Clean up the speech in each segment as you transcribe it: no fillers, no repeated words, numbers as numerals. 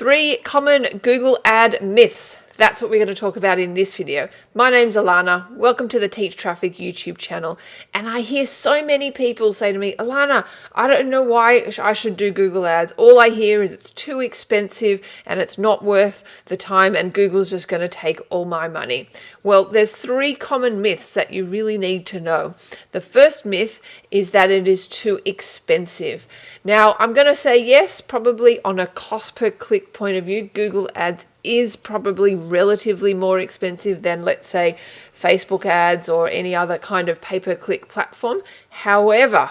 3 common Google ad myths. That's what we're going to talk about in this video. My name's Alana. Welcome to the Teach Traffic YouTube channel. And I hear so many people say to me, Alana, I don't know why I should do Google ads. All I hear is it's too expensive and it's not worth the time and Google's just going to take all my money. Well, there's 3 common myths that you really need to know. The first myth is that it is too expensive. Now, I'm going to say yes, probably on a cost per click point of view, Google ads is probably relatively more expensive than, let's say, Facebook ads or any other kind of pay-per-click platform. However,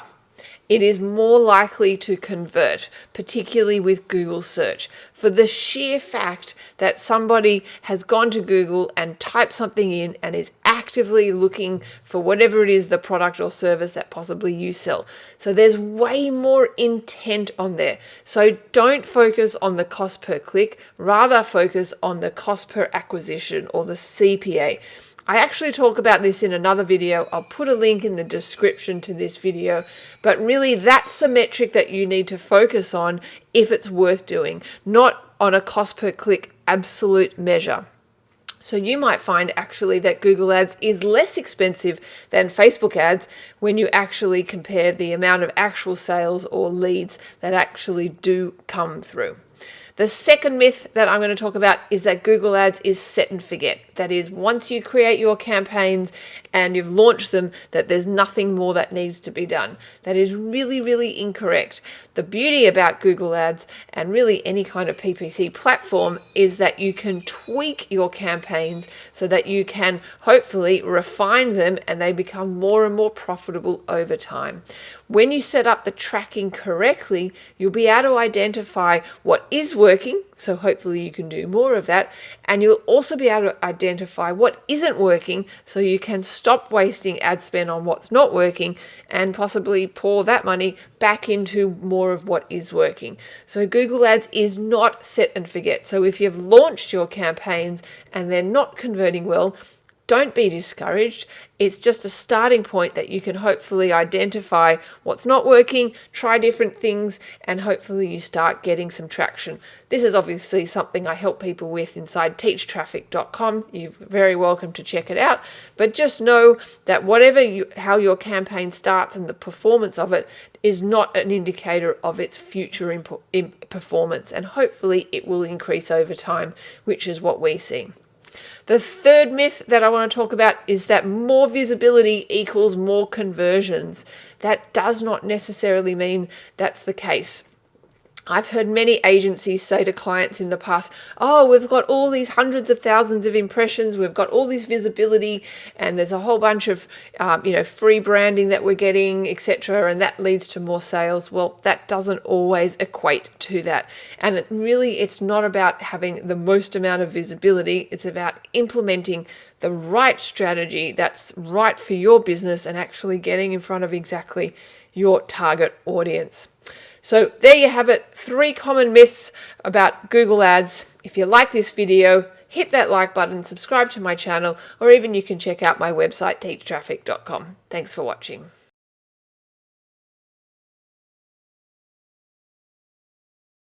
it is more likely to convert, particularly with Google search, for the sheer fact that somebody has gone to Google and typed something in and is actively looking for whatever it is, the product or service that possibly you sell. So there's way more intent on there. So don't focus on the cost per click, rather focus on the cost per acquisition, or the CPA. I actually talk about this in another video. I'll put a link in the description to this video, but really that's the metric that you need to focus on if it's worth doing, not on a cost per click absolute measure. So you might find actually that Google ads is less expensive than Facebook ads when you actually compare the amount of actual sales or leads that actually do come through. The second myth that I'm going to talk about is that Google ads is set and forget. That is, once you create your campaigns and you've launched them, that there's nothing more that needs to be done. That is really, really incorrect. The beauty about Google ads and really any kind of PPC platform is that you can tweak your campaigns so that you can hopefully refine them and they become more and more profitable over time. When you set up the tracking correctly, you'll be able to identify what is working, so hopefully you can do more of that, and you'll also be able to identify what isn't working so you can stop wasting ad spend on what's not working and possibly pour that money back into more of what is working. So Google ads is not set and forget. So if you've launched your campaigns and they're not converting well, don't be discouraged. It's just a starting point that you can hopefully identify what's not working, try different things, and hopefully you start getting some traction. This is obviously something I help people with inside teachtraffic.com. You're very welcome to check it out. But just know that how your campaign starts and the performance of it is not an indicator of its future performance. And hopefully it will increase over time, which is what we see. The third myth that I want to talk about is that more visibility equals more conversions. That does not necessarily mean that's the case. I've heard many agencies say to clients in the past, oh, we've got all these hundreds of thousands of impressions, we've got all this visibility, and there's a whole bunch of free branding that we're getting, etc., and that leads to more sales. Well, that doesn't always equate to that. And it's not about having the most amount of visibility, it's about implementing the right strategy that's right for your business and actually getting in front of exactly your target audience. So there you have it, 3 common myths about Google ads. If you like this video, hit that like button, subscribe to my channel, or even you can check out my website, teachtraffic.com. Thanks for watching.